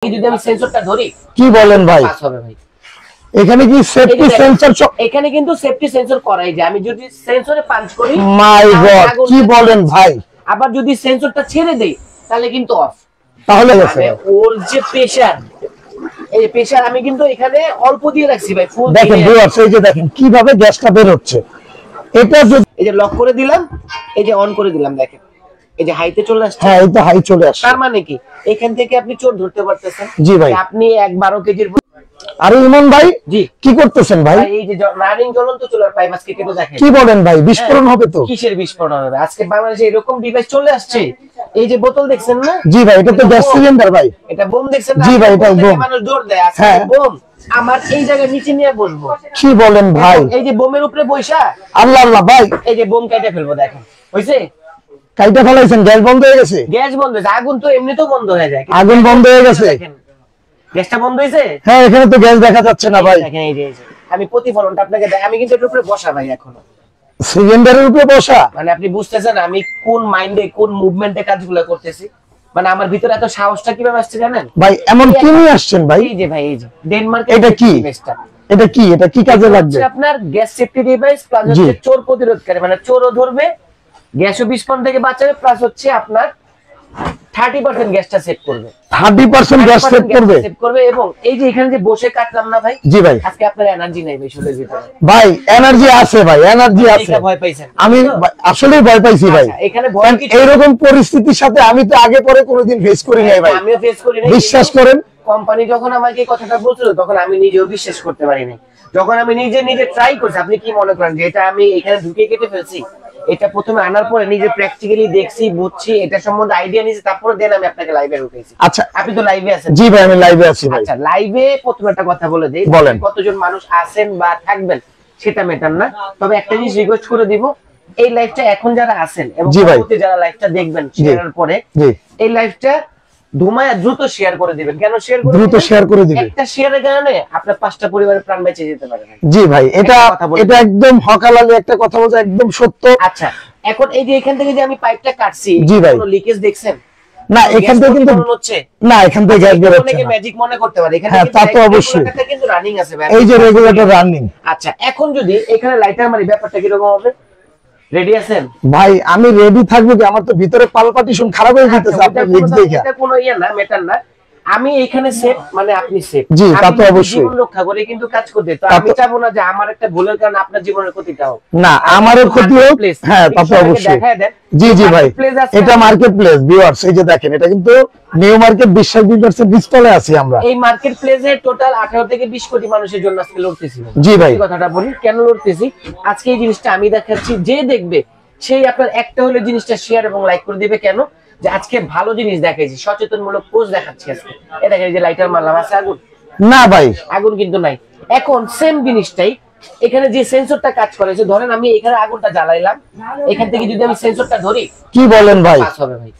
যদি আমি সেন্সরটা ধরি কি বলেন ভাই? পাস হবে ভাই। এখানে কি সেফটি সেন্সর? এখানে কিন্তু সেফটি সেন্সর করাই যায়। আমি যদি সেন্সরে পাঞ্চ করি, মাই গড, কি বলেন ভাই? আবার যদি সেন্সরটা ছেড়ে দেই তাহলে কিন্তু অফ। তাহলে ওর যে প্রেসার, এই প্রেসার আমি কিন্তু এখানে অল্প দিয়ে রাখছি ভাই, ফুল দেখেন ভিউয়ার্স, এই যে দেখেন কিভাবে গ্যাসটা বের হচ্ছে। এটা যদি এই যে লক করে দিলাম, এই যে অন করে দিলাম, দেখেন এই যে হাইতে চলে আসছে। হ্যাঁ, এই তো হাই চলে আসছে। তার মানে কি এখান থেকে আপনি চোর ধরতে পারতেছেন। জি ভাই। আপনি 12 কেজির। আরে ইমন ভাই, জি কি করতেছেন ভাই? এই যে রানিং জ্বলন্ত চুলার পাইপ আজকে কেটে দেখেন। কি বলেন ভাই? বিস্ফোরণ হবে তো? কিসের বিস্ফোরণ হবে? আজকে বাংলাদেশে এরকম ডিভাইস চলে আসছে। এই যে বোতল দেখছেন না? জি ভাই, এটা তো গ্যাস সিলিন্ডার ভাই। এটা বোম দেখছেন না? জি ভাই, এটা বোম। মানুষ দৌড় দেয়। আজকে বোম আমার এই জায়গায় নিচে নিয়ে বসবো। কি বলেন ভাই? এই যে বোমের উপরে বৈশা আল্লাহ আল্লাহ ভাই, এই যে বোম কেটে ফেলবো, দেখেন হইছে? কাইটা ফেলাইছেন, গ্যাস বন্ধ হয়ে গেছে। গ্যাস বন্ধ হয়েছে, আগুন তো এমনিতেও বন্ধ হয়ে যায়। আগুন বন্ধ হয়ে গেছে। গ্যাসটা বন্ধ হয়েছে। হ্যাঁ, এখানে তো গ্যাস দেখা যাচ্ছে না ভাই। দেখেন এই যে আমি প্রতিফলনটা আপনাকে দেখাই। আমি কিন্তু এর উপরে বসা ভাই, এখনো সিলিন্ডারের উপরে বসা। মানে আপনি বুঝতেছেন আমি কোন মাইন্ডে কোন মুভমেন্টে কাজগুলো করতেছি। মানে আমার ভিতরে এত সাহসটা কিভাবে আসছে জানেন ভাই? এমন কি নিয়ে আসছেন ভাই? এই যে ভাই, এই যে ডেনমার্ক। এটা কি? এটা কি? এটা কি কাজে লাগবে? আপনার গ্যাস সেফটি ডিভাইস প্লাস হচ্ছে চোর প্রতিরোধকারী, মানে চোরও ধরবে, গ্যাসও বিস্ফোরণ থেকে বাঁচাবে, প্লাস হচ্ছে আপনার 30% গ্যাসটা সেভ করবে। 30% গ্যাস সেভ করবে। এবং এই যে এখানে যে বসে কাটলাম না ভাই। জি ভাই। আজকে আপনার এনার্জি নাই ভাই শরীরের ভিতরে। ভাই এনার্জি আছে ভাই, এনার্জি আছে। ভয় পাইছেন? আমি আসলেই ভয় পাইছি ভাই। এখানে ভয় কি? এইরকম পরিস্থিতির সাথে আমি তো আগে পরে কোনোদিন ফেস করি নাই ভাই। আমিও ফেস করি নাই। বিশ্বাস করেন, কোম্পানি যখন আমাকে এই কথাটা বলছিল তখন আমি নিজেও বিশ্বাস করতে পারিনি। যখন আমি নিজে ট্রাই করছি, আপনি কি মনে করেন যে এটা আমি এখানে ঢুকে কেটে ফেলছি? এটা প্রথমে আনার পরে নিজে প্র্যাকটিক্যালি দেখছি, বুঝছি, এটা সম্বন্ধে আইডিয়া নিয়েছি, তারপরে দেন আমি আপনাকে লাইভে ঢুকেছি। আচ্ছা, আপনি তো লাইভে আছেন। জি ভাই, আমি লাইভে আছি ভাই। আচ্ছা, লাইভে প্রথমে একটা কথা বলে দেই, কতজন মানুষ আছেন বা থাকবেন সেটা ম্যাটার না। তবে একটা জিনিস রিকোয়েস্ট করে দিব, এই লাইভটা এখন যারা আছেন এবং পরবর্তীতে যারা লাইভটা দেখবেন শেয়ারের পরে, এই লাইভটা ধুমায়া দ্রুত শেয়ার করে দিবেন। কেন শেয়ার করে? দ্রুত শেয়ার করে দিবেন। একটা শেয়ারের কারণে আপনার 5টা পরিবারের প্রাণ বেঁচে যেতে পারে। জি ভাই, এটা একদম হকালালি একটা কথা বলছে, একদম সত্য। আচ্ছা, এখন এই যে এখান থেকে যে আমি পাইপটা কাটছি, কোনো লিকেজ দেখছেন? না, এখান থেকে কিন্তু হচ্ছে না, এখান থেকে গ্যাস বের হচ্ছে না। অনেকে ম্যাজিক মনে করতে পারে, এখানে কিন্তু তা তো অবশ্যই এটা কিন্তু রানিং আছে ভাই। এই যে রেগুলেটর রানিং। আচ্ছা, এখন যদি এখানে লাইটার মারি, ব্যাপারটা কি রকম হবে? রেডি আছেন ভাই? আমি রেডি থাকবো কি? আমার তো ভিতরে পালপাটিশন খারাপ হয়ে যেতেছে আপনার লিক্স দেখে। এটা কোনো ইয়া না, ম্যাটার না। আমি এখানে সেফ, মানে আপনি সেফ। জি, তা তো অবশ্যই। জীবন রক্ষা করে কিন্তু কাজ করতে। তো আমি চাবো না যে আমার একটা ভুলের কারণে আপনার জীবনের ক্ষতিটা হোক। না, আমারও ক্ষতি হোক। হ্যাঁ, তা তো অবশ্যই। জি জি ভাই, এটা মার্কেট প্লেস ভিউয়ার্স, এই যে দেখেন, এটা কিন্তু নিউ মার্কেট বিশ্বাস বিল্ডার্স এর ডিসপ্লে আছি আমরা। এই মার্কেট প্লেসে টোটাল 18 থেকে 20 কোটি মানুষের জন্য আজকে লড়তেছি। জি ভাই, কথাটা বলি কেন লড়তেছি। আজকে এই জিনিসটা আমি দেখাচ্ছি, যে দেখবে সেই আপনার একটা হলে জিনিসটা শেয়ার এবং লাইক করে দিবে। কেন? যে আজকে ভালো জিনিস দেখাইছি, সচেতনমূলক পোস্ট দেখাচ্ছি আজকে। এই দেখেন, এই যে লাইটার মারলাম, আছে আগুন? না ভাই, আগুন কিন্তু নাই। এখন সেম জিনিসটাই এখানে যে সেন্সরটা কাজ করেছে, ধরেন আমি এখানে আগুনটা জ্বালাইলাম, এখান থেকে যদি আমি সেন্সরটা ধরি, কি বলেন ভাই? পাস হবে ভাই।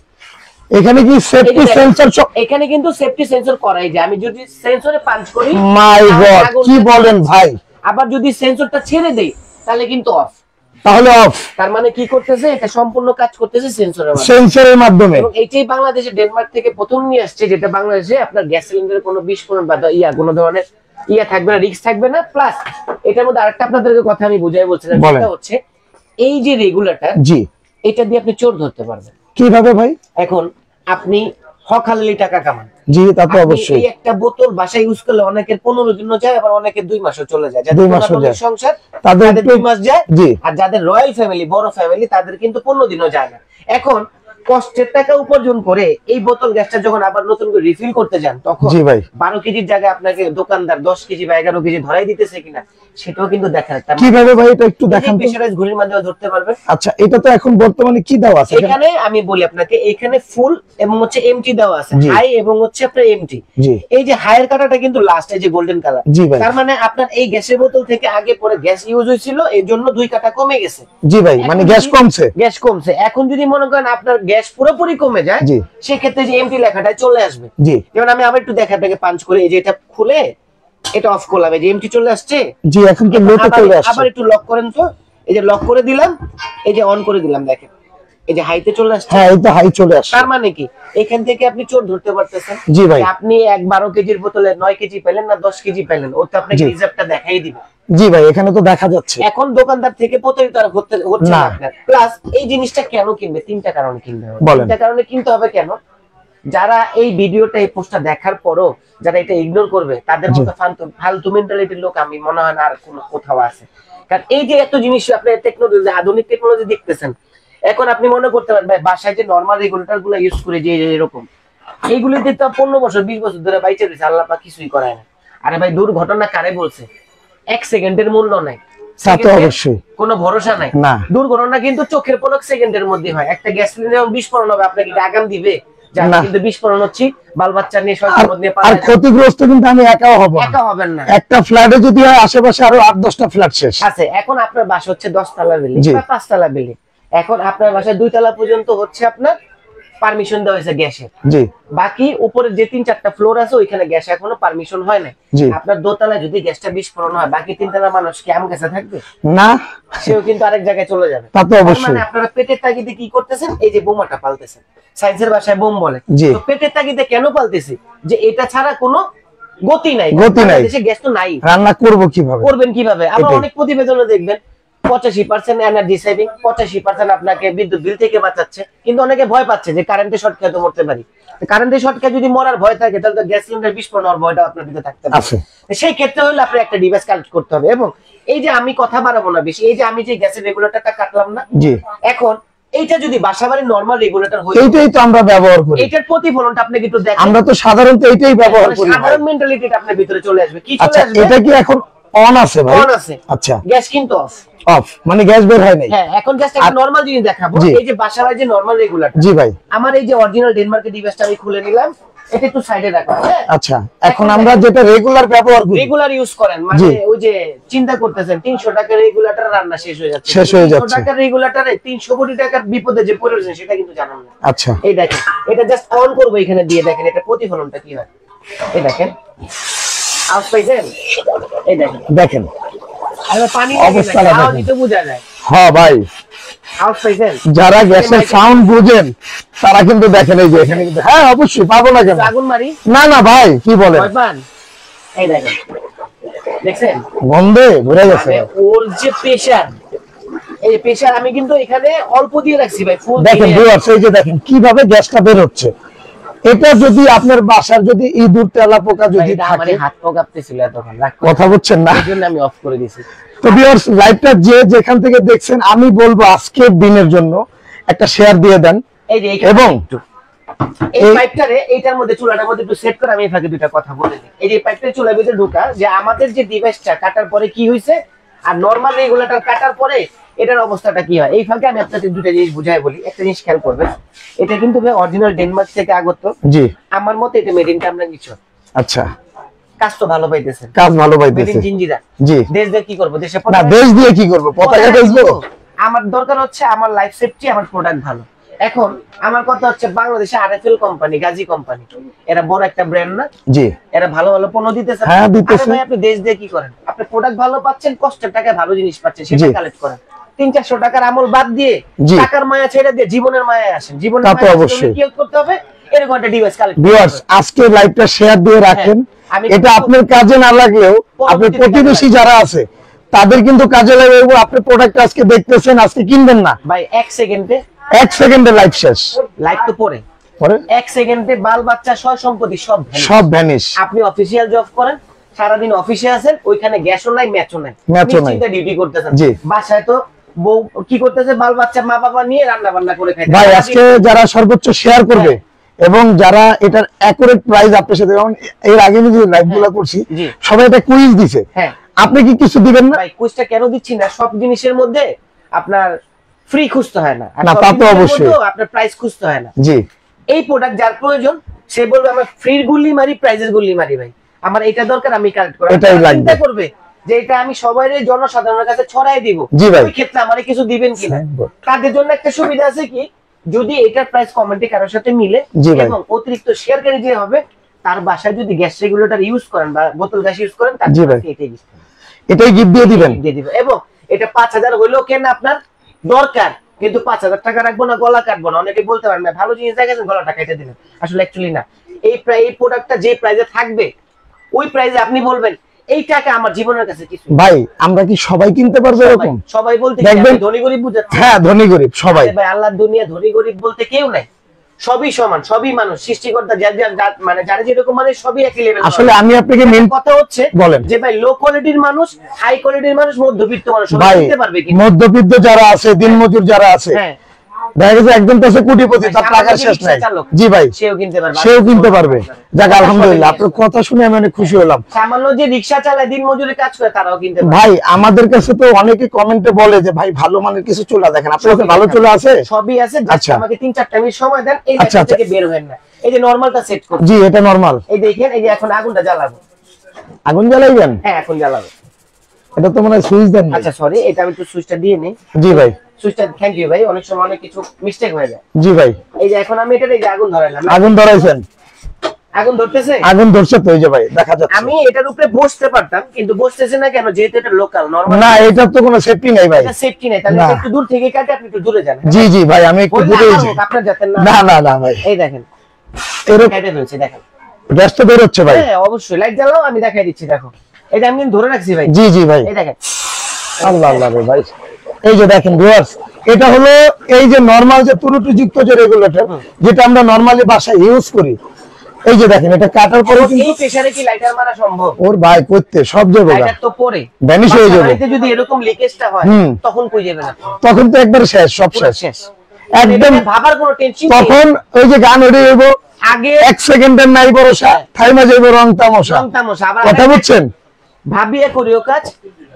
এখানে কি সেফটি সেন্সর? এখানে কিন্তু সেফটি সেন্সর করাই যায়। আমি যদি সেন্সরে পাঞ্চ করি, মাই গড, কি বলেন ভাই? আবার যদি সেন্সরটা ছেড়ে দেই তাহলে কিন্তু অফ। তাহলে অফ। তার মানে কি করতেছে? এটা সম্পূর্ণ কাজ করতেছে সেন্সরের মাধ্যমে। এবং এইটাই বাংলাদেশে ডেনমার্ক থেকে প্রথম নিয়ে আসছে, যেটা বাংলাদেশে আপনার গ্যাস সিলিন্ডারে কোনো বিস্ফোরণ বা কোনো ধরনের থাকবে না, রিস্ক থাকবে না। প্লাস এটার মধ্যে আরেকটা আপনাদের কথা আমি বুঝাই বলছিলাম, সেটা হচ্ছে এই যে রেগুলেটর, জি, এটা দিয়ে আপনি চোর ধরতে পারবেন। কিভাবে ভাই? এখন আপনি হকালি টাকা কামান। জি, তা তো অবশ্যই। একটা বোতল বাসায় ইউজ করলে অনেকের 15 দিনও যায়, আবার অনেকের 2 মাসও চলে যায়। যাদের সংসার তাদের 2 মাস যায়, আর যাদের রয়্যাল ফ্যামিলি, বড় ফ্যামিলি, তাদের কিন্তু 15 দিনও যায় না। এখন কষ্টের টাকা উপার্জন করে এই বোতল গ্যাসটা যখন আবার নতুন করে রিফিল করতে যান, তখন 12 কেজির জায়গায় আপনাকে দোকানদার 10 কেজি বা 11 কেজি ধরাই দিতেছে কিনা, সেটাও কিন্তু দেখার একটা। কিভাবে ভাই এটা একটু দেখান তো। প্রেসারাইজ ঘড়ির মাধ্যমে ধরতে পারবেন। আচ্ছা, এটা তো এখন বর্তমানে কি দেওয়া আছে এখানে? আমি বলি আপনাকে, এখানে ফুল এবং হচ্ছে এমটি দেওয়া আছে, হাই এবং হচ্ছে আপনার এমটি। এই যে হাইয়ের কাটাটা কিন্তু লাস্ট, এই যে গোল্ডেন কালার, তার মানে আপনার এই গ্যাসের বোতল থেকে আগে পরে গ্যাস ইউজ হয়েছিল, এর জন্য 2 কাটা কমে গেছে। জি ভাই, মানে গ্যাস কমছে। গ্যাস কমছে। এখন যদি মনে করেন আপনার গ্যাস পুরোপুরি কমে যায়, সেক্ষেত্রে যে এমটি লেখাটা চলে আসবে। যেমন আমি আবার একটু দেখা আপনাকে পাঞ্চ করে, এই যে এটা খুলে এটা অফ করলাম, এই যে এমটি চলে আসছে। জি, এখন তো লোতে চলে আসছে। আবার একটু লক করেন তো, এই যে লক করে দিলাম, এই যে অন করে দিলাম, দেখেন এই যে হাইতে চলে আসছে। হ্যাঁ, এই তো হাই চলে আসছে। তার মানে কি এখান থেকে আপনি চোর ধরতে পারতেছেন। জি ভাই। আপনি 12 কেজির বোতলে 9 কেজি পেলেন না 10 কেজি পেলেন, ও তো আপনাকে রিজার্ভটা দেখাই দিবে। জি ভাই, এখানে তো দেখা যাচ্ছে। এখন দোকানদার থেকে প্রতারিত আর হচ্ছে না আপনার। প্লাস এই জিনিসটা কেন কিনবে? তিনটা কারণে কিনতে হবে। তিনটা কারণে কিনতে হবে কেন? যারা এই ভিডিওটা, এই পোস্টটা দেখার পরও যারা এটা ইগনোর করবে, তাদের মতো ফালতু মেন্টালিটির লোক আমি মনে হয় না আর কোনো কোথাও আছে। কারণ এই যে এত জিনিস আপনি টেকনোলজি, আধুনিক টেকনোলজি দেখতেছেন, এখন আপনি মনে করতে পারেন ভাই বাসায় যে নরমাল রেগুলেটর গুলো ইউজ করে যে এরকম, এইগুলিতে তো 15 বছর 20 বছর ধরে বাইচে রয়েছে, আল্লাহ পাক কিছুই করায় না। আরে ভাই দুর্ঘটনা কারে বলছে? 1 সেকেন্ডের মূল্য নাই, অবশ্যই কোনো ভরসা নাই। দুর্ঘটনা কিন্তু চোখের পলক সেকেন্ডের মধ্যে হয়। একটা গ্যাস সিলিন্ডার বিস্ফোরণ হবে, আপনাকে আগাম দিবে কিন্তু বিস্ফোরণ হচ্ছে বাল বাচ্চা নিয়ে আর ক্ষতিগ্রস্ত কিন্তু আমি একাও হব, একা হবেন না। একটা ফ্ল্যাটে যদি হয় আশেপাশে আরো 8-10টা ফ্ল্যাট শেষ আছে। এখন আপনার বাসা হচ্ছে 10 তলা বিল্ডিং বা 5 তলা বিল্ডিং, এখন আপনার বাসায় 2 তলা পর্যন্ত হচ্ছে আপনার পারমিশন দেওয়া হয়েছে গ্যাসের। জি। বাকি উপরে যে 3-4টা ফ্লোর আছে ওইখানে গ্যাস এখনো পারমিশন হয় না। আপনার দোতলায় যদি গ্যাসটা বিস্ফোরণ হয়, বাকি 3 তলা মানুষ কি আম গাছে থাকবে? না, সেও কিন্তু আরেক জায়গায় চলে যাবে। তা তো অবশ্যই। মানে আপনারা পেটের তাগিদে কি করতেছেন? এই যে বোমাটা পালতেছেন, সায়েন্সের ভাষায় বোম বলে। তো পেটের তাগিদে কেন পালতেছি? যে এটা ছাড়া কোনো গতি নাই, গতি নাই, দেশে গ্যাস তো নাই, রান্না করব কিভাবে, করবেন কিভাবে? আমরা অনেক প্রতিবেদনে দেখবেন 85% এনার্জি সেভিং, 85% আপনাকে বিদ্যুৎ বিল থেকে বাঁচাচ্ছে। কিন্তু অনেকে ভয় পাচ্ছে যে কারেন্টে শর্ট খেয়ে তো মরতে পারি। কারেন্টে শর্ট খেয়ে যদি মরার ভয় থাকে, তাহলে তো গ্যাস সিলিন্ডার বিস্ফোরণ হওয়ার ভয়টা আপনার ভিতরে থাকতে পারে। সেই ক্ষেত্রে হলে আপনি একটা ডিভাইস কালেক্ট করতে হবে। এবং এই যে আমি কথা বাড়াবো না বেশি, এই যে আমি যে গ্যাসের রেগুলেটরটা কাটলাম না, জি, এখন এইটা যদি বাসাবাড়ির নরমাল রেগুলেটর হয়, এইটাই তো আমরা ব্যবহার করি, এটার প্রতিফলনটা আপনি একটু দেখেন। আমরা তো সাধারণত এইটাই ব্যবহার করি। সাধারণ মেন্টালিটিটা আপনার ভিতরে চলে আসবে। কি চলে আসবে? এটা কি এখন অন আছে ভাই? অন আছে। আচ্ছা, গ্যাস কিন্তু অফ। অফ মানে গ্যাস বের হয় নাই। হ্যাঁ, এখন জাস্ট একটা নরমাল জিনিস দেখাবো। এই যে বাসাবাড়ির যে নরমাল রেগুলেটর, জি ভাই, আমার এই যে অরিজিনাল ডেনমার্কের ডিভাইসটা আমি খুলে নিলাম, এটা একটু সাইডে রাখো। আচ্ছা, এখন আমরা যেটা রেগুলার ব্যবহার করি, রেগুলার ইউজ করেন, মানে ওই যে চিন্তা করতেছেন 300 টাকার রেগুলেটর রান্না শেষ হয়ে যাচ্ছে, 300 টাকার রেগুলেটরে 300 কোটি টাকার বিপদে যে পড়েছেন সেটা কিন্তু জানেন না। আচ্ছা, এই দেখেন, এটা জাস্ট অন করব, এখানে দিয়ে দেখেন এটা প্রতিফলনটা কি হয়। এই দেখেন, আওয়াজ পাইছেন? এই দেখেন, দেখেন পানি অবস্থা তো বোঝা যায়। হ্যাঁ ভাই, আওয়াজ পাইছেন? যারা গ্যাসের সাউন্ড বুঝেন তারা কিন্তু দেখেন এই যে এখানে কিন্তু, হ্যাঁ অবশ্যই পাবো না কেন, আগুন মারি না না ভাই, কি বলে ভয় পান? এই দেখেন, দেখছেন গন্ধে ভরে গেছে ওর যে প্রেসার, এই প্রেসার আমি কিন্তু এখানে অল্প দিয়ে রাখছি ভাই, ফুল দেখেন ভিউয়ার্স, এই যে দেখেন কিভাবে গ্যাসটা বের হচ্ছে। এটা যদি আপনার বাসার যদি ইঁদুর তেলা পোকা যদি থাকে, হাত পা কাঁপতেছিল তখন, কথা বলছেন না, এজন্য আমি অফ করে দিয়েছি। তো ভিউয়ার্স, লাইভটা যে যেখান থেকে দেখছেন, আমি বলবো আজকের দিনের জন্য একটা শেয়ার দিয়ে দেন। এই যে এবং এই পাইপটারে এইটার মধ্যে, চুলাটার মধ্যে একটু সেট করে আমি এই ফাঁকে দুটো কথা বলে দিই। এই যে পাইপটা চুলার ভিতরে ঢোকা, যে আমাদের যে ডিভাইসটা কাটার পরে কি হইছে আর নরমাল রেগুলেটর কাটার পরে এটার অবস্থাটা কি হয়, এই ফাঁকে আমি আপনাকে দুটো জিনিস বুঝাই বলি। একটা জিনিস খেয়াল করবেন, এটা কিন্তু অরিজিনাল ডেনমার্ক থেকে আগত। জি, আমার মতে এটা মেড ইন কামরান কিছু। আচ্ছা, কাজ তো ভালো পাইতেছে, কাজ ভালো পাইতেছে। জিঞ্জিরা, জি, দেশ দিয়ে কি করব? দেশে না, দেশ দিয়ে কি করব? পতাকা দেশবো? আমার দরকার হচ্ছে আমার লাইফ সেফটি, আমার প্রোডাক্ট ভালো। এখন আমার কথা হচ্ছে বাংলাদেশে আরএফএল কোম্পানি, গাজী কোম্পানি, এরা বড় একটা ব্র্যান্ড না? জি, এরা ভালো ভালো পণ্য দিতেছে। হ্যাঁ দিতেছে। ভাই আপনি দেশ দিয়ে কি করেন? আপনি প্রোডাক্ট ভালো পাচ্ছেন, কষ্টের টাকায় ভালো জিনিস পাচ্ছেন, সেটা কালেক্ট করেন। 300-400 টাকার আমল বাদ দিয়ে, টাকার মায়া ছেড়ে দিয়ে জীবনের মায়ায় আসেন। জীবনের মায়া অবশ্যই কি করতে হবে? এরকম একটা ডিভাইস কালেক্ট। ভিউয়ার্স, আজকে লাইভটা শেয়ার দিয়ে রাখেন। এটা আপনার কাজে না লাগলেও আপনার প্রতিবেশী যারা আছে তাদের কিন্তু কাজে লাগবে। আপনি প্রোডাক্ট আজকে দেখতেছেন, আজকে কিনবেন না ভাই, 1 সেকেন্ডে লাইভ শেষ। লাইভ তো পরে 1 সেকেন্ডে বাল বাচ্চা সয় সম্পত্তি সব ভ্যানিশ। আপনি অফিসিয়াল জব করেন, সারাদিন অফিসে আছেন, ওইখানে গ্যাসও নাই, ম্যাচও নাই, নিশ্চিন্তে ডিউটি করতেছেন। বাসায় তো বউ কি করতেছে, বাল বাচ্চা মা বাবা নিয়ে রান্না বান্না করে খায়। ভাই আজকে যারা সর্বোচ্চ শেয়ার করবে এবং যারা এটার অ্যাকুরেট প্রাইস আপনার সাথে, যেমন এর আগে আমি যে লাইভগুলো করছি সবাই এটা কুইজ দিছে, আপনি কি কিছু দিবেন না? ভাই কুইজটা কেন দিচ্ছি না, সব জিনিসের মধ্যে আপনার ফ্রি খুঁজতে হয় না, না তা তো অবশ্যই, আপনার প্রাইস খুঁজতে হয় না। জি, এই প্রোডাক্ট যার প্রয়োজন সে বলবে আমার ফ্রির গুলি মারি, প্রাইজের গুলি মারি, ভাই আমার এটা দরকার, আমি কালেক্ট করব। এটাই চিন্তা করবে যে এটা আমি সবাইরে জনসাধারণের কাছে ছড়াই দিব, ওই ক্ষেত্রে আমারে কিছু দিবেন কিনা। তাদের জন্য একটা সুবিধা আছে কি, যদি এটার প্রাইস কমেন্টে কারোর সাথে মিলে এবং অতিরিক্ত শেয়ারকারী যে হবে তার বাসায় যদি গ্যাস রেগুলেটর ইউজ করেন বা বোতল গ্যাস ইউজ করেন, তার এটাই গিফট দিয়ে দিবেন। এবং এটা 5000 হইলেও কেন আপনার দরকার, কিন্তু 5000 টাকা রাখবো না, গলা কাটবো না। অনেকে বলতে পারেন না ভালো জিনিস দেখাচ্ছেন গলাটা কেটে দিলেন, আসলে অ্যাকচুয়ালি না। এই প্রোডাক্টটা যে প্রাইসে থাকবে ওই প্রাইসে আপনি বলবেন এই টাকা আমার জীবনের কাছে কিছু। ভাই আমরা কি সবাই কিনতে পারবো এরকম? সবাই বলতে ধনী গরিব বুঝাচ্ছে? হ্যাঁ ধনী গরিব সবাই। ভাই আল্লাহর দুনিয়া ধনী গরিব বলতে কেউ নাই, সবই সমান, সবই মানুষ, সৃষ্টিকর্তা মানে যারা যেরকম মানে সবই একই লেভেল। আসলে আমি আপনাকে মেন কথা হচ্ছে বলেন যে ভাই লো কোয়ালিটির মানুষ, হাই কোয়ালিটির মানুষ, মধ্যবিত্ত মানুষ সবাই কিনতে পারবে কি? মধ্যবিত্ত যারা আছে, দিনমজুর যারা আছে, হ্যাঁ দেখা গেছে একদম তো কোটিপতি, তার টাকার শেষ নাই। জি ভাই সেও কিনতে পারবে। যাক আলহামদুলিল্লাহ, আপনার কথা শুনে আমি অনেক খুশি হলাম। সামান্য যে রিকশা চালায় দিনমজুরের কাজ করে তারাও কিনতে পারবে। ভাই আমাদের কাছে তো অনেকে কমেন্টে বলে যে ভাই ভালো মানের কিছু চুলা দেখেন, আপনার কাছে ভালো চুলা আছে? সবই আছে, আচ্ছা আমাকে 3-4টা মিনিট সময় দেন, এই লাইট থেকে বের হবেন না। এই যে নরমালটা সেট করব। জি এটা নরমাল। এই দেখেন, এই যে এখন আগুনটা জ্বালাবো। আগুন জ্বালাইবেন? হ্যাঁ এখন জ্বালাবো। এটা তো মনে হয় সুইচ দেন। আচ্ছা সরি, এটা আমি একটু সুইচটা দিয়ে নেই। জি ভাই সুইচটা, থ্যাংক ইউ ভাই, অনেক সময় অনেক কিছু মিস্টেক হয়ে যায়। জি ভাই এই যে এখন আমি এটার এই যে আগুন ধরাইলাম। আগুন ধরাইছেন? আগুন ধরতেছে? আগুন ধরছে তো, এই যে ভাই দেখা যাচ্ছে। আমি এটার উপরে বসতে পারতাম কিন্তু বসতেছে না কেন? যেহেতু এটা লোকাল নরমাল না, এটা তো কোনো সেফটি নাই ভাই। এটা সেফটি নাই, তাহলে একটু দূর থেকে কাটে, আপনি একটু দূরে যান। জি জি ভাই আমি একটু দূরে যাই। আপনার যাতেন না। না না না ভাই, এই দেখেন এরকম কেটে ফেলছে, দেখেন গ্যাস তো বের হচ্ছে ভাই। হ্যাঁ অবশ্যই, লাইট জ্বালাও, আমি দেখাই দিচ্ছি। দেখো এটা আমি কিন্তু ধরে রাখছি ভাই। জি জি ভাই এই দেখেন, আল্লাহ আল্লাহ রে ভাই। এই যে দেখেন ভিউয়ার্স, এটা হলো এই যে নরমাল যে ত্রুটিযুক্ত যে রেগুলেটর, যেটা আমরা নরমালি বাসায় ইউজ করি। এই যে দেখেন এটা কাটার পরে এই প্রেসারে কি লাইটার মারা সম্ভব? ওর ভাই করতে সব জায়গায় লাইটার তো পরে ভ্যানিশ হয়ে যাবে। বাসায় যদি এরকম লিকেজটা হয় তখন কই যাবেন আপনি? তখন তো একবার শেষ, সব শেষ একদম। ভাবার কোনো টেনশন নেই। তখন ওই যে গান উড়ে যাবো, আগে 1 সেকেন্ডের নাই ভরসা, থাইমা যাইবো রং তামাশা। আবার কথা বুঝছেন? ভাবিয়ে করিও কাজ,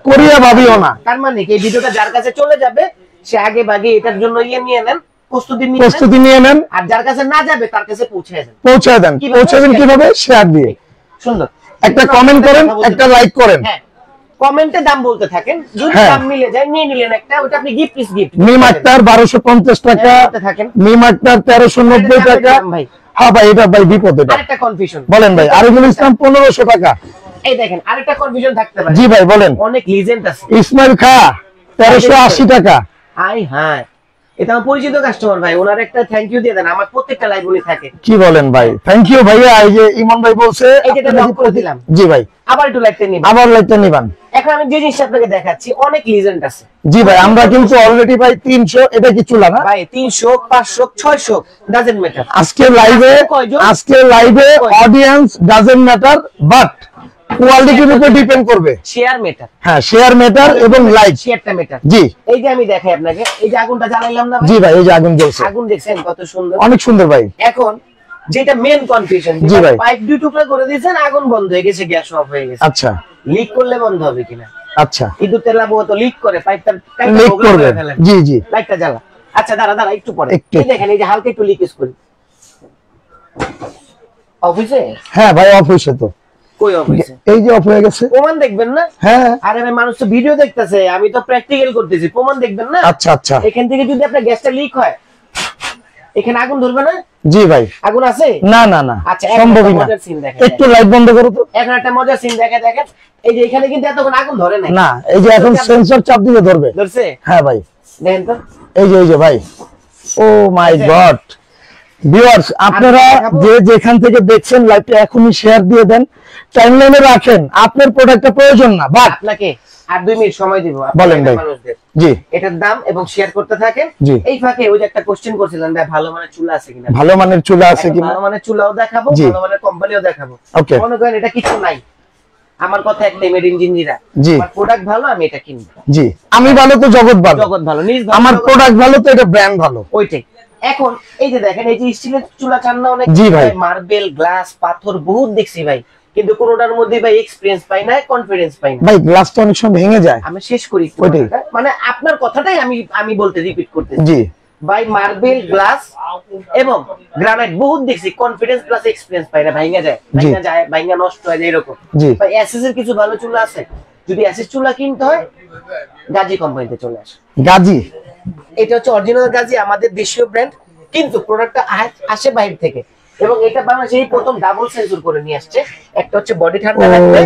করিয়া ভাবিও না। তার মানে এই ভিডিওটা যার কাছে চলে যাবে সে আগে ভাগে এটার জন্য নিয়ে নেন, প্রস্তুতি নিয়ে নেন। আর যার কাছে না যাবে তার কাছে পৌঁছে দেন। পৌঁছে দেন কিভাবে? শেয়ার দিয়ে। সুন্দর একটা কমেন্ট করেন, একটা লাইক করেন। হ্যাঁ কমেন্টে দাম বলতে থাকেন, যদি দাম মিলে যায় নিয়ে নিলেন একটা, ওটা আপনি গিফট গিফট। মিম আক্তার 1250 টাকা, মিম আক্তার 1390 টাকা। ভাই হ্যাঁ ভাই এটা ভাই বিপদ। এটা আরেকটা কনফিউশন বলেন ভাই। আরিফুল ইসলাম 1500 টাকা। এই দেখেন আরেকটা কনফিউশন থাকতে পারে। জি ভাই বলেন। অনেক লিজেন্ড আছে। ইসমাইল খা 1380 টাকা। আই হ্যাঁ, এটা আমার পরিচিত কাস্টমার ভাই, ওনার একটা থ্যাংক ইউ দিয়ে দেন, আমার প্রত্যেকটা লাইভ উনি থাকে। কি বলেন ভাই? থ্যাংক ইউ ভাইয়া। এই যে ইমন ভাই বলছে এইটা লক করে দিলাম। জি ভাই আবার একটু লাইটটা নিবেন। আবার লাইটটা নিবেন। এখন আমি যে জিনিসটা আপনাকে দেখাচ্ছি অনেক লিজেন্ড আছে। জি ভাই আমরা কিন্তু অলরেডি ভাই 300, এটা কি চুলা না ভাই? 300 500 600 ডাজন্ট ম্যাটার। আজকে লাইভে অডিয়েন্স ডাজন্ট ম্যাটার, বাট কোয়ালিটির উপর ডিপেন্ড করবে। Share matter. হ্যাঁ শেয়ার ম্যাটার এবং লাইক, শেয়ারটা ম্যাটার। জি এই যে আমি দেখাই আপনাকে, এই যে আগুনটা জ্বালাইলাম না ভাই? জি ভাই এই যে আগুন জ্বলছে। আগুন দেখছেন কত সুন্দর? অনেক সুন্দর ভাই। এখন যেটা মেন কনফিউশন, জি ভাই পাইপ দুই টুকরা করে দিয়েছেন, আগুন বন্ধ হয়ে গেছে, গ্যাস অফ হয়ে গেছে। আচ্ছা লিক করলে বন্ধ হবে কিনা? আচ্ছা ইঁদুর তেলা বউ তো লিক করে, পাইপটা লিক করবে। জি জি লাইটটা জ্বালা। আচ্ছা দাঁড়া একটু পরে। এই দেখেন এই যে হালকা একটু লিকেজ করি। অফিসে? হ্যাঁ ভাই অফ হইছে তো। কই অফ হইছে? এই যে অফ হয়ে গেছে। প্রমাণ দেখবেন না? হ্যাঁ আরে ভাই মানুষ তো ভিডিও দেখতেছে, আমি তো প্র্যাকটিক্যাল করতেছি, প্রমাণ দেখবেন না? আচ্ছা আচ্ছা। এখান থেকে যদি আপনার গ্যাসটা লিক হয় এখানে আগুন ধরবে না? জি ভাই আগুন আছে? না না না আচ্ছা সম্ভবই না। একটু লাইট বন্ধ করো তো। এখন একটা মজার সিন দেখেন। এই যে এখানে কিন্তু এতক্ষণ আগুন ধরে নাই না, এই যে এখন সেন্সর চাপ দিলে ধরবে। ধরছে? হ্যাঁ ভাই দেখেন তো। এই যে ভাই। ও মাই গড ভিউয়ার্স, আপনারা যে যেখান থেকে দেখছেন লাইভটা এখনই শেয়ার দিয়ে দেন, টাইমলাইনে রাখেন। আপনার প্রোডাক্টটা প্রয়োজন না, বাট আপনাকে আর 2 মিনিট সময় দিব। বলেন ভাই। জি এটার দাম এবং শেয়ার করতে থাকেন। এই ফাঁকে ওই যে একটা কোশ্চেন করছিলেন ভাই, ভালো মানের চুলা আছে কিনা? ভালো মানের চুলা আছে কিনা? ভালো মানের চুলাও দেখাবো, ভালো মানের কোম্পানিও দেখাবো। ওকে মনে করেন এটা কিছু নাই, আমার কথা একটাই, মেড ইন জিঞ্জিরা। আমার প্রোডাক্ট ভালো, আমি এটা কিনবো। জি আমি ভালো তো জগৎ ভালো। জগৎ ভালো, নিজ আমার প্রোডাক্ট ভালো তো এটা ব্র্যান্ড ভালো। ওইটাই। এখন এই যে দেখেন এই যে স্টিলের চুলা চান না অনেক? জি ভাই মার্বেল, গ্লাস, পাথর বহুত দেখছি ভাই, কিন্তু কোনোটার মধ্যে ভাই এক্সপেরিয়েন্স পাই না, কনফিডেন্স পাই না ভাই। গ্লাসটা অনেক সময় ভেঙে যায়। আমি শেষ করি মানে আপনার কথাটাই আমি বলতে রিপিট করতেছি। জি ভাই মার্বেল, গ্লাস এবং গ্রানাইট বহুত দেখছি, কনফিডেন্স প্লাস এক্সপেরিয়েন্স পাই না, ভাঙা নষ্ট হয় যায় এরকম। ভাই এসএস এর কিছু ভালো চুলা আছে? যদি এসএস চুলা কিনতে হয় গাজী কোম্পানিতে চলে আসে। গাজী, এটা হচ্ছে অরিজিনাল গাজী, আমাদের দেশীয় ব্র্যান্ড, কিন্তু প্রোডাক্টটা আসে বাইরে থেকে। এবং এটা বাংলাদেশে এই প্রথম ডাবল সেন্সর করে নিয়ে আসছে। একটা হচ্ছে বডি ঠান্ডা রাখবে,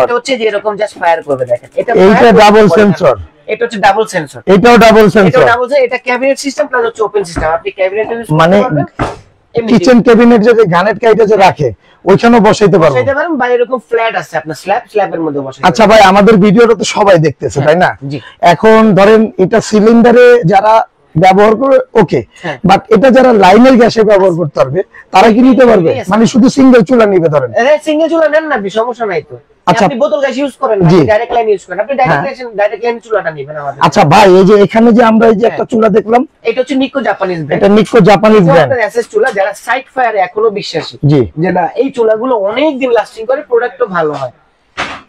একটা হচ্ছে যে এরকম জাস্ট ফায়ার করবে। দেখেন এটা ডাবল সেন্সর, এটা হচ্ছে ডাবল সেন্সর, এটাও ডাবল সেন্সর, এটা ক্যাবিনেট সিস্টেম প্লাস হচ্ছে ওপেন সিস্টেম। আপনি ক্যাবিনেট ইউজ মানে কিচেন ক্যাবিনেট যে গ্রানাইট কাইটা যে রাখে ওইখানেও বসাইতে পারবো, বসাইতে পারেন, বা এরকম ফ্ল্যাট আছে আপনার স্ল্যাবের মধ্যে বসাইতে। আচ্ছা ভাই, আমাদের ভিডিওটা তো সবাই দেখতেছে তাই না? জি। এখন ধরেন এটা সিলিন্ডারে যারা ব্যবহার করে ওকে, বাট এটা যারা লাইনের গ্যাসে ব্যবহার করতে পারবে তারা কি নিতে পারবে? মানে শুধু সিঙ্গেল চুলা নিবে ধরেন? সিঙ্গেল চুলা নেন না, সমস্যা নাই তো। আচ্ছা, আপনি বোতল গ্যাস ইউজ করেন না, ডাইরেক্ট লাইন ইউজ করেন, আপনি ডাইরেক্ট লাইন চুলাটা নেবেন আমাদের। আচ্ছা ভাই, এই যে এখানে যে আমরা এই যে একটা চুলা দেখলাম, এটা হচ্ছে নিকো জাপানিজ ব্র্যান্ড, এটা নিকো জাপানিজ ব্র্যান্ড এসএস চুলা। যারা সাইড ফায়ারে এখনো বিশ্বাসী জি যে না এই চুলাগুলো অনেক দিন লাস্টিং করে, প্রোডাক্টও ভালো হয়,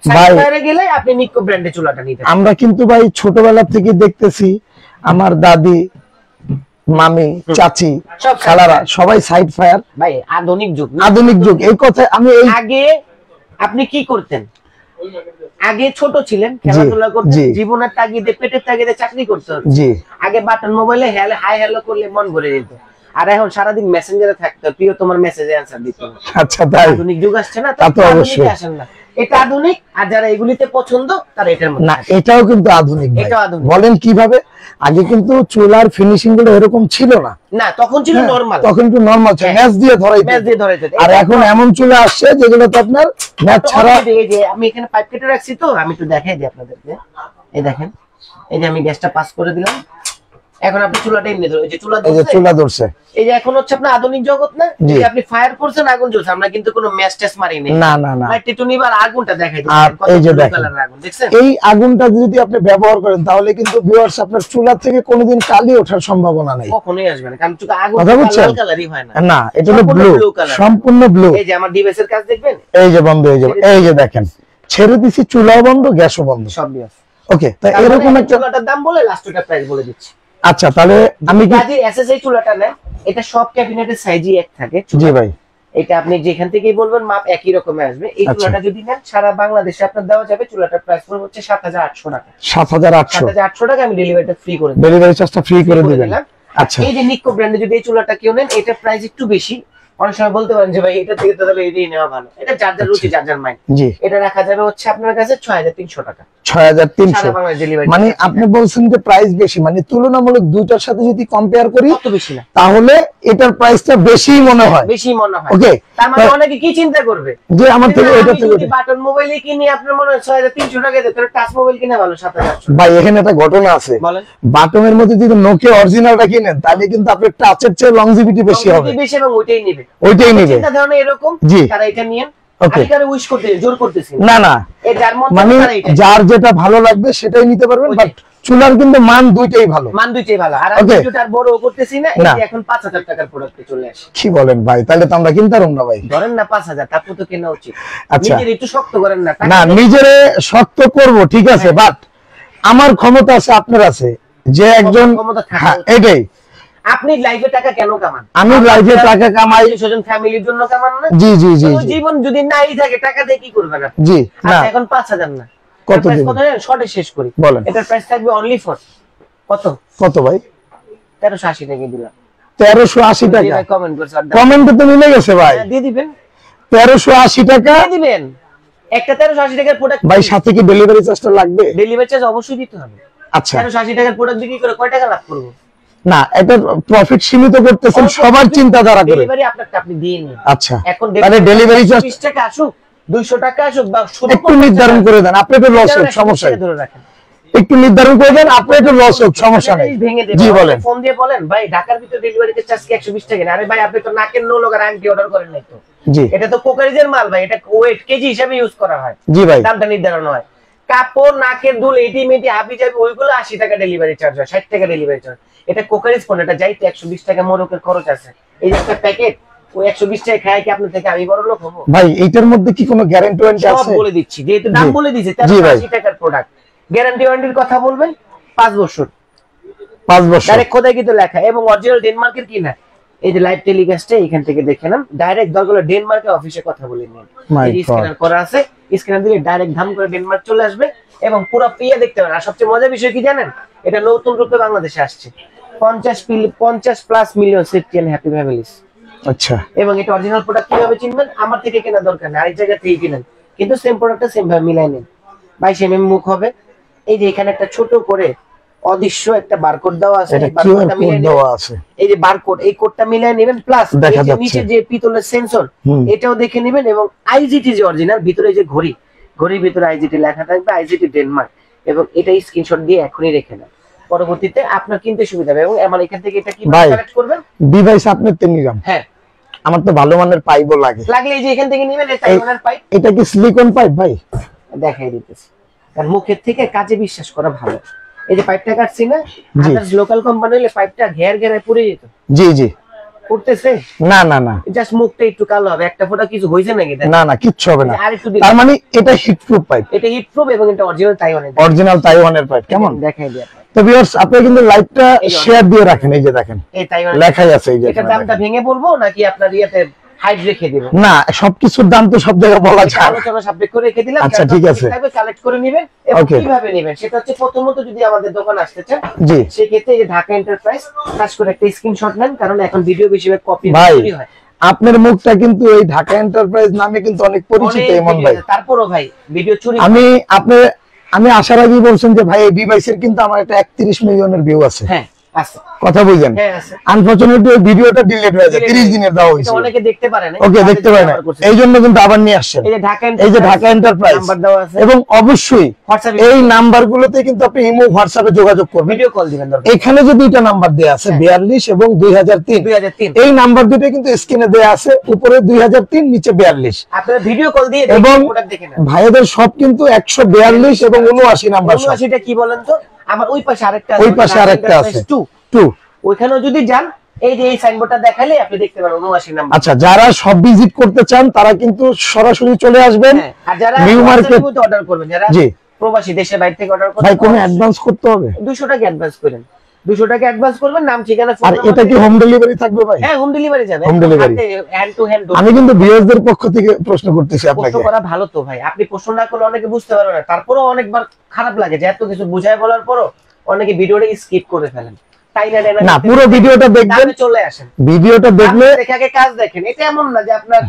সাইড ভাই ফায়ারে গেলে আপনি নিকো ব্র্যান্ডের চুলাটা নিতে। আমরা কিন্তু ভাই ছোটবেলা থেকে দেখতেছি আমার দাদি, মামি, চাচি, খালারা সবাই সাইড ফায়ার। ভাই আধুনিক যুগ, আধুনিক যুগ এই কথা আমি এই আগে আপনি কি করতেন? আগে ছোট ছিলেন, খেলাধুলা করতেন, জীবনের তাগিদে পেটের তাগিদে চাকরি করতে হতো। জি, আগে বাটন মোবাইলে হাই হ্যালো করলে মন ভরে যেত, আর এখন সারাদিন মেসেঞ্জারে থাকতো, প্রিয় তোমার মেসেজে অ্যানসার দিত। আচ্ছা তাই আধুনিক যুগ আসছে না, তা তো অবশ্যই আসেন না, এটা আধুনিক। আর যারা এগুলিতে পছন্দ তারা এটার মধ্যে না, এটাও কিন্তু আধুনিক। এটাও আধুনিক। বলেন কিভাবে? আগে কিন্তু চুলার ফিনিশিং গুলো এরকম ছিল না, না তখন ছিল নরমাল, তখন একটু নরমাল ছিল, ম্যাচ দিয়ে ধরাইতো। আর এখন এমন চুলা আসছে যেগুলো তো আপনার ম্যাচ ছাড়া। এই যে আমি এখানে পাইপ কেটে রাখছি, তো আমি একটু দেখাই দিই আপনাদেরকে। এই দেখেন, এই যে আমি গ্যাসটা পাস করে দিলাম, এখন আপনি চুলাটা এমনি ধরে, এই যে চুলা ধরছে, এই যে এখন হচ্ছে আপনার আধুনিক জগৎ না, যে আপনি ফায়ার করছেন, আগুন জ্বলছে, আমরা কিন্তু কোনো ম্যাচ টেস্ট মারি নাই। না না না, একটু নিবার আগুনটা দেখাই দিই। আর এই যে দেখেন এই আগুনটা যদি আপনি ব্যবহার করেন তাহলে কিন্তু ভিউয়ার্স আপনার চুলা থেকে কোনোদিন কালি ওঠার সম্ভাবনা নাই, কখনোই আসবে না, কারণ চুলা আগুন লাল কালারই হয় না। না, এটা হলো ব্লু, সম্পূর্ণ ব্লু। এই যে আমার ডিভাইসের কাজ দেখবেন, এই যে বন্ধ, এই যে দেখেন ছেড়ে দিছি, চুলাও বন্ধ, গ্যাসও বন্ধ, সব বিয়াস। ওকে, তাই এরকম একটা চুলাটার দাম বলে লাস্টটা প্রাইস বলে দিচ্ছি। আচ্ছা, তাহলে আমি যদি এসএসআই চুলাটা নেন, এটা সব ক্যাবিনেটের সাইজই এক থাকে। জি ভাই, এটা আপনি যেখান থেকেই বলবেন মাপ একই রকমের আসবে। এই চুলাটা যদি নেন সারা বাংলাদেশে আপনার দেওয়া যাবে। চুলাটার প্রাইস পড়বে হচ্ছে ৭৮০০ টাকা। ৭৮০০ টাকা আমি ডেলিভারিটা ফ্রি করে দিই, ডেলিভারি চার্জটা ফ্রি করে দিবেন। আচ্ছা, এই যে নিকো ব্র্যান্ডে যদি এই চুলাটা কেউ নেন, এটা প্রাইস একটু বেশি। অনেক সময় বলতে পারেন যে ভাই এটা থেকে তাহলে এটাই নেওয়া ভালো, এটা যার যার রুচি, যার যার মাইন্ড। জি, এটা রাখা যাবে হচ্ছে আপনার কাছে ৬৩০০ টাকা। ৬৩০০, মানে আপনি বলছেন যে প্রাইস বেশি, মানে তুলনামূলক দুইটার সাথে যদি কম্পেয়ার করি কত বেশি না, তাহলে এটার প্রাইসটা বেশি মনে হয়, বেশি মনে হয়। ওকে, তার মানে অনেকে কি চিন্তা করবে যে আমার থেকে এটা থেকে যদি বাটন মোবাইলই কিনি আপনার মনে হয় ৬৩০০ টাকা দিয়ে, তাহলে টাচ মোবাইল কিনা ভালো ৭৮০০। ভাই এখানে একটা ঘটনা আছে, বলেন। বাটনের মধ্যে যদি নোকিয়া অরিজিনালটা কিনেন তাহলে কিন্তু আপনার টাচের চেয়ে লংজিভিটি বেশি হবে, বেশি, এবং ওইটাই নেবে, ওইটাই নেবে। চিন্তা ধারণা এরকম, তারা এটা নিয়েন। ওকে, আমি উইশ করতে জোর করতেছি না না, মানে যার যেটা ভালো লাগবে সেটাই নিতে পারবেন, বাট চুলার কিন্তু মান দুইটাই ভালো, আর আমি ভিডিওটা বড় করতেছি না। এই যে এখন ৫০০০ টাকার প্রোডাক্টে চলে আসে। কি বলেন ভাই? তাহলে তো আমরা কিনতে পারবো না ভাই। ধরেন না ৫০০০, তারপর তো কেনা উচিত। আচ্ছা, নিজের একটু শক্ত করেন না। না, নিজেরে শক্ত করব ঠিক আছে, বাট আমার ক্ষমতা আছে, আপনার আছে, যে একজন এটাই। আপনি লাইফে টাকা কেন কামান? আমি লাইফে টাকা কামাই স্বজন ফ্যামিলির জন্য কামান না? জি জি জি, জীবন যদি নাই থাকে টাকা দিয়ে কি করবেন আপনি? জি না, এখন ৫০০০ না, কত দিন? কত শর্টে শেষ করি, বলেন। এটার প্রাইস থাকবে অনলি ফর কত ভাই? ১৩৮০ টাকা দিলাম। ১৩৮০ টাকা কমেন্ট করছে, কমেন্টে তো মিলে গেছে ভাই, দিয়ে দিবেন ১৩৮০ টাকা দিয়ে দিবেন। একটা ১৩৮০ টাকার প্রোডাক্ট ভাই, সাথে কি ডেলিভারি চার্জটা লাগবে? ডেলিভারি চার্জ অবশ্যই দিতে হবে। আচ্ছা, ১৩৮০ টাকার প্রোডাক্ট বিক্রি করে কয় টাকা লাভ করব? না, এটা প্রফিট সীমিত করতেছেন সবার চিন্তাধারা করে। ডেলিভারি আপনারটা আপনি দিয়ে নিন। আচ্ছা, এখন তাহলে ডেলিভারি চার্জ ২০ টাকা আসুক, ২০০ টাকা আসুক, বা একটু নির্ধারণ করে দেন, আপনি তো লস হোক সমস্যা নেই, ধরে রাখেন, একটু নির্ধারণ করে দেন, আপনি একটু লস হোক সমস্যা নেই। জি বলেন। ফোন দিয়ে বলেন ভাই ঢাকার ভিতরে ডেলিভারিতে চার্জ কি ১২০ টাকা? আরে ভাই আপনি তো নাকের নো লগা আংটি অর্ডার করেন নাই তো? জি, এটা তো কোকারিজের মাল ভাই, এটা ওয়েট কেজি হিসাবে ইউজ করা হয়। জি ভাই, দামটা নির্ধারণ হয়। কাপড়, নাকের দুল, এটি মেটি, হাবি যাবি, ওইগুলো ৮০ টাকা ডেলিভারি চার্জ হয়, ৬০ টাকা ডেলিভারি চার্জ। এটা কোকারিজ ফোন, এটা যাইতে ১২০ টাকা মোরকের খরচ আছে। এই যে একটা প্যাকেট, ওই ১২০ টাকা খায় কি আপনার থেকে আমি বড় লোক হবো? ভাই এইটার মধ্যে কি কোনো গ্যারান্টি ওয়ারেন্টি আছে? সব বলে দিচ্ছি, যেহেতু দাম বলে দিয়েছে ১৩৮০ টাকার প্রোডাক্ট। গ্যারান্টি ওয়ারেন্টির কথা বলবেন ৫ বছর, ৫ বছর ডাইরেক্ট খোদাই কিন্তু লেখা, এবং অরিজিনাল ডেনমার্কের কিনা। এই যে লাইভ টেলিকাস্টে এখান থেকে দেখে নাম, ডাইরেক্ট দরকার হলে ডেনমার্কের অফিসে কথা বলে নিন। এই স্ক্যানার করা আছে, স্ক্যানার দিলে ডাইরেক্ট ধাম করে ডেনমার্ক চলে আসবে, এবং পুরো পেয়ে দেখতে পারেন। আর সবচেয়ে মজার বিষয় কি জানেন? এটা নতুন রূপে বাংলাদেশে আসছে। ৫০+ মিলিয়ন সিটিজেন হ্যাপি ফ্যামিলিজ। আচ্ছা, এবং এটা অরিজিনাল প্রোডাক্ট কিভাবে চিনবেন? আমার থেকে কেনা দরকার নেই, আরেক জায়গা থেকে কিনেন, কিন্তু সেম প্রোডাক্টটা সেম ভাবে মিলাই নেন। ২২ mm মুখ হবে, এই যে এখানে একটা ছোট করে অদৃশ্য একটা বারকোড দেওয়া আছে, এটা এই কিউআর বারকোডটা কোড মিলিয়ে দেওয়া নেবেন। আছে, এই যে বারকোড, এই কোডটা মিলিয়ে নেবেন, প্লাস দেখা যাচ্ছে। নিচে যে পিতলের সেন্সর হুম। এটাও দেখে নেবেন, এবং আইজিটি যে অরিজিনাল ভিতরে যে ঘড়ি, ঘড়ির ভিতরে আইজিটি লেখা থাকবে, আইজিটি ডেনমার্ক, এবং এটাই স্ক্রিনশট দিয়ে এখনই রেখে দেন, পরবর্তীতে আপনার কিনতে সুবিধা হবে। এবং আমার এখান থেকে এটা কি ভাই, কালেক্ট করবেন? ডিভাইস আপনার তে নিলাম, হ্যাঁ আমার তো ভালো মানের পাইপও লাগে, লাগলে এই যে এখান থেকে নেবেন, এটা টাইওয়ানের পাইপ। এটা কি সিলিকন পাইপ ভাই? দেখাই দিতেছি, কারণ মুখের থেকে কাজে বিশ্বাস করা ভালো। এই যে পাইপটা কাটছি না, জি। আদার্স লোকাল কোম্পানি হলে পাইপটা ঘের ঘেরায় পুড়ে যেত, জি জি, উঠতেছে না না না জাস্ট মুখটা একটু কালো হবে, একটা ফোঁটা কিছু হয়েছে নাকি? দেখেন। না না, কিচ্ছু হবে না। আর একটু দিন, তার মানে এটা হিট প্রুফ পাইপ, এটা হিট প্রুফ এবং এটা অরিজিনাল তাইওয়ানের। অরিজিনাল তাইওয়ানের পাইপ। কেমন দেখাই দিই আপনাকে। তো ভিউয়ার্স, আপনারা কিন্তু লাইভটা এই যে শেয়ার দিয়ে রাখেন, এই যে দেখেন এই তাইওয়ান লেখাই আছে, এই যে এটা এখানে দামটা দেখেন। ভেঙে বলবো নাকি আপনার ইয়েতে হাইড রেখে দিব? না, সবকিছুর দাম তো সব জায়গায় বলা যায় না। আলোচনা সাপেক্ষ করে রেখে দিলাম। আচ্ছা, ঠিক আছে। কালেক্ট করে নেবেন, এবং Okay. কিভাবে নেবেন সেটা হচ্ছে, প্রথমত যদি আমাদের দোকান আসতে চান জি সেক্ষেত্রে এই যে ঢাকা এন্টারপ্রাইজ, কাজ করে একটা স্ক্রিনশট নেন, কারণ এখন ভিডিও বেশিরভাগ কপি ভাই, তৈরি হয়। আপনার মুখটা কিন্তু এই ঢাকা এন্টারপ্রাইজ নামে কিন্তু অনেক পরিচিত অনেক এমন video ভাই। আছে, তারপরও ভাই ভিডিও চুরি আমি আসার আগেই বলছেন যে ভাই এই ডিভাইসের কিন্তু আমার একটা 31 মিলিয়নের ভিউ আছে, হ্যাঁ আছে, কথা বুঝেন। হ্যাঁ আছে। আনফরচুনেটলি ওই ভিডিওটা ডিলিট হয়ে যায়, 30 দিনের দেওয়া এটা হয়েছিল। অনেকে দেখতে পারে না, ওকে, দেখতে পারে না, এই জন্য কিন্তু আবার নিয়ে আসছেন। এই যে ঢাকা এই যে ঢাকা এন্টারপ্রাইজ নাম্বার দেওয়া আছে, এবং অবশ্যই হোয়াটসঅ্যাপে এই নাম্বারগুলোতে কিন্তু আপনি ইমো হোয়াটসঅ্যাপে যোগাযোগ করবেন। ভিডিও কল দিবেন দরকার। এখানে যে দুইটা নাম্বার দেয়া আছে, 42 এবং 2003, 2003 এই নাম্বার দুটো কিন্তু স্ক্রিনে দেয়া আছে, উপরে 2003, নিচে 42। আপনারা ভিডিও কল দিয়ে এবং প্রোডাক্ট দেখে নেন। ভাইদের সব কিন্তু 142 এবং 79 নাম্বার সব। 79টা কি বলেন তো? আমার ওই পাশে আরেকটা আছে, ওই পাশে আরেকটা আছে 2, 2। ওইখানেও যদি যান, এই যে এই সাইনবোর্ডটা দেখালে আপনি দেখতে পারেন 79 নাম্বার। আচ্ছা, যারা সব ভিজিট করতে চান তারা কিন্তু সরাসরি চলে আসবেন হ্যাঁ, আর যারা নিউ মার্কেট। অর্ডার করবেন, যারা জি প্রবাসী দেশের বাইরে থেকে অর্ডার করবেন, ভাই, কোনো অ্যাডভান্স করতে হবে? 200 টাকা অ্যাডভান্স করেন, 200 টাকা অ্যাডভান্স করবেন, নাম ঠিকানা ফোন আর এটা কি হোম ডেলিভারি থাকবে ভাই? হ্যাঁ হোম ডেলিভারি যাবে, Home delivery। Hand to hand. আমি কিন্তু ভিউয়ারদের পক্ষ থেকে প্রশ্ন করতেছি প্রশ্ন আপনাকে। করা ভালো তো ভাই, আপনি প্রশ্ন না করলে অনেকে বুঝতে পারবে না, তারপরেও অনেকবার খারাপ লাগে যে এত কিছু বুঝায় বলার পরও অনেকে ভিডিওটা স্কিপ করে ফেলেন। তাই না, না, পুরো ভিডিওটা দেখবেন, আপনি চলে আসেন, ভিডিওটা দেখলে দেখে আগে কাজ দেখেন। এটা এমন না যে আপনার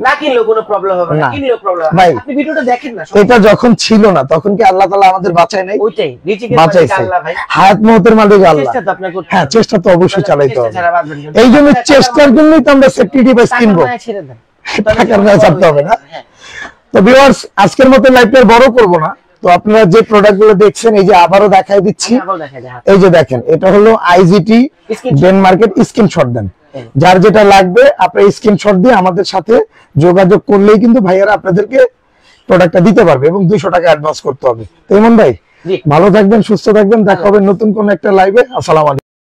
না কিনলেও কোনো প্রবলেম হবে না, না। কিনলেও প্রবলেম হবে। ভাই, আপনি ভিডিওটা দেখেন না, এটা যখন ছিল না তখন কি আল্লাহ তাআলা আমাদের বাঁচায় নাই? ওইটাই রিজিকের মালিক বাঁচাইছে, আল্লাহ ভাই, হায়াত মওতের মালিক আল্লাহ। চেষ্টা তো আপনার করতে হ্যাঁ, হবে। চেষ্টা তো অবশ্যই চালাইতে চেষ্টা হবে। ছাড়া বাঁচবেন না। এই জন্য চেষ্টার জন্যই তো আমরা সেফটি ডিভাইস টাকা কিনবো, নয় ছেড়ে দেন, টাকার নয় ছাড়তে হবে না। হ্যাঁ। তো ভিউয়ার্স, আজকের মতো লাইভটা বড় করব না। তো আপনারা যে প্রোডাক্টগুলো দেখছেন, এই যে আবারও দেখাই দিচ্ছি, আবার দেখাই দেয়, হ্যাঁ। এই যে দেখেন, এটা হলো আইজিটি Screenshot। ডেনমার্কের স্ক্রিনশট দেন। হ্যাঁ। যার যেটা লাগবে আপনি স্ক্রিনশট দিয়ে আমাদের সাথে যোগাযোগ করলেই কিন্তু ভাইয়ারা আপনাদেরকে প্রোডাক্টটা দিতে পারবে, এবং 200 টাকা অ্যাডভান্স করতে হবে। তো ইমন ভাই, জি। ভালো থাকবেন, সুস্থ থাকবেন, দেখা হবে নতুন কোন একটা লাইভে। আসসালামু আলাইকুম।